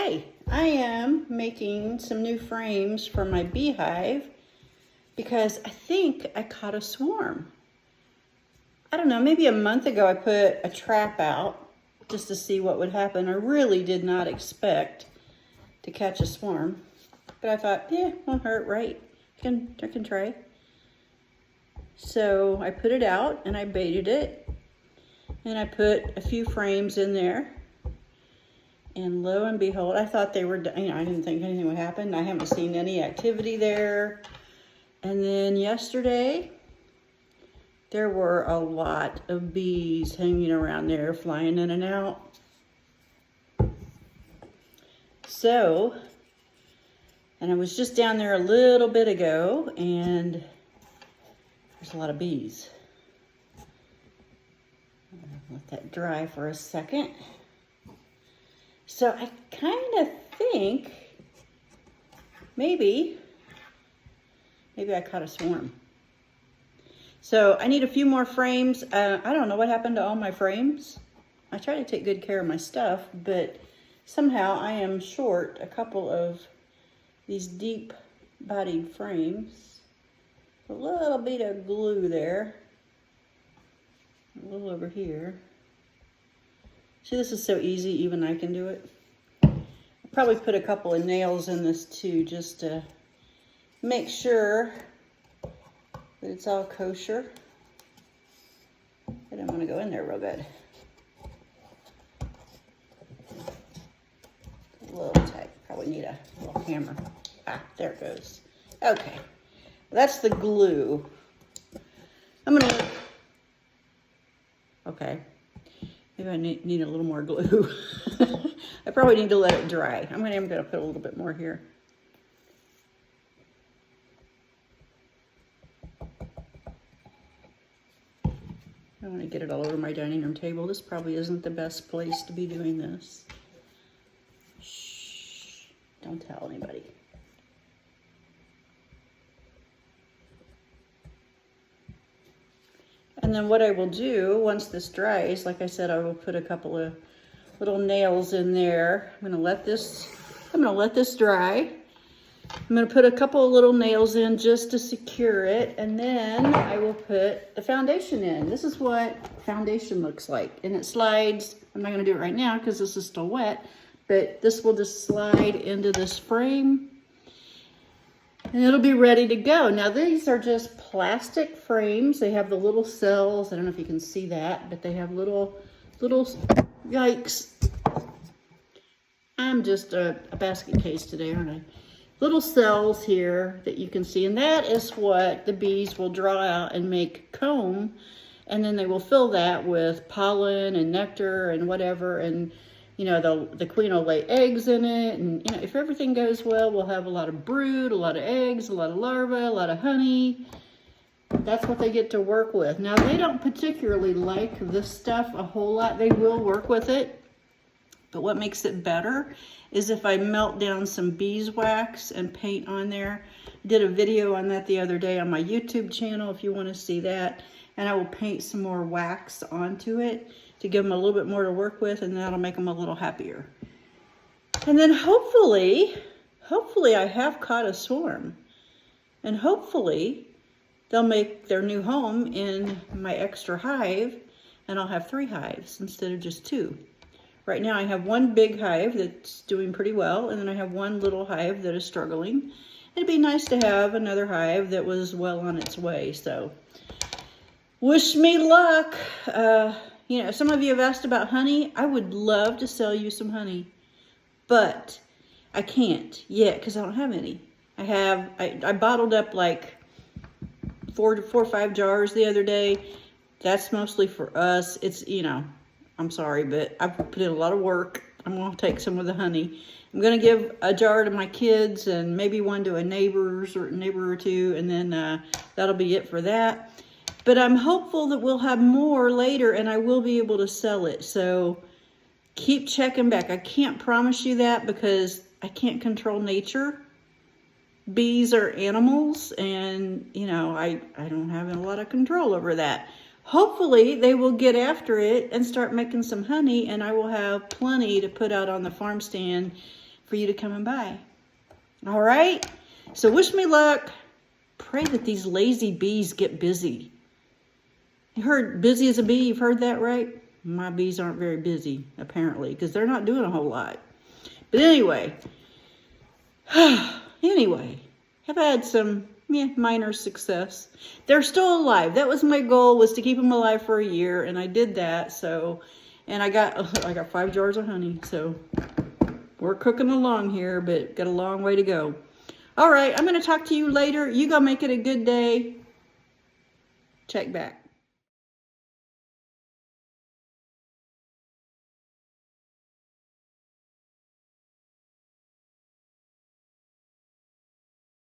Hi, I am making some new frames for my beehive because I think I caught a swarm. I don't know, maybe a month ago I put a trap out just to see what would happen. I really did not expect to catch a swarm, but I thought, yeah, won't hurt, right? I can try. So I put it out and I baited it and I put a few frames in there. And lo and behold, I thought they were, I didn't think anything would happen. I haven't seen any activity there. And then yesterday, there were a lot of bees hanging around there, flying in and out. So, and I was just down there a little bit ago, and there's a lot of bees. Let that dry for a second. So I kind of think maybe I caught a swarm. So I need a few more frames. I don't know what happened to all my frames. I try to take good care of my stuff, but somehow I am short a couple of these deep bodied frames. A little bit of glue there. A little over here. See, this is so easy, even I can do it. I'll probably put a couple of nails in this too, just to make sure that it's all kosher. I don't want to go in there real good. A little tight. Probably need a little hammer. Ah, there it goes. Okay, that's the glue. Okay. Maybe I need a little more glue. I probably need to let it dry. I'm gonna put a little bit more here. I don't want to get it all over my dining room table. This probably isn't the best place to be doing this. Shh, don't tell anybody. And then what I will do, once this dries, like I said, I will put a couple of little nails in there. I'm gonna let this dry. I'm gonna put a couple of little nails in just to secure it, and then I will put the foundation in. This is what foundation looks like, and it slides. I'm not gonna do it right now because this is still wet, but this will just slide into this frame, and it'll be ready to go. Now these are just plastic frames. They have the little cells. I don't know if you can see that, but they have little, yikes. I'm just a basket case today, aren't I? Little cells here that you can see, and that is what the bees will draw out and make comb, and then they will fill that with pollen and nectar and whatever, and you know, the queen will lay eggs in it, and you know, if everything goes well, we'll have a lot of brood, a lot of eggs, a lot of larvae, a lot of honey. That's what they get to work with. Now, they don't particularly like this stuff a whole lot. They will work with it, but what makes it better is if I melt down some beeswax and paint on there. I did a video on that the other day on my YouTube channel if you want to see that, and I will paint some more wax onto it to give them a little bit more to work with, and that'll make them a little happier. And then hopefully I have caught a swarm, and hopefully they'll make their new home in my extra hive, and I'll have 3 hives instead of just 2. Right now I have one big hive that's doing pretty well, and then I have one little hive that is struggling. It'd be nice to have another hive that was well on its way, so wish me luck. You know, some of you have asked about honey. I would love to sell you some honey, but I can't yet because I don't have any. I bottled up like 4 or 5 jars the other day. That's mostly for us. It's, you know, I'm sorry, but I've put in a lot of work. I'm going to take some of the honey. I'm going to give a jar to my kids and maybe one to a neighbor or two, and then that'll be it for that. But I'm hopeful that we'll have more later and I will be able to sell it. So keep checking back. I can't promise you that because I can't control nature. Bees are animals, and you know, I don't have a lot of control over that. Hopefully they will get after it and start making some honey, and I will have plenty to put out on the farm stand for you to come and buy. All right? So wish me luck. Pray that these lazy bees get busy. You heard busy as a bee? You've heard that, right? My bees aren't very busy, apparently, because they're not doing a whole lot. But anyway, I've had some minor success. They're still alive. That was my goal, was to keep them alive for a year, and I did that. So, and I got 5 jars of honey. So we're cooking along here, but got a long way to go. All right, I'm going to talk to you later. You go make it a good day. Check back.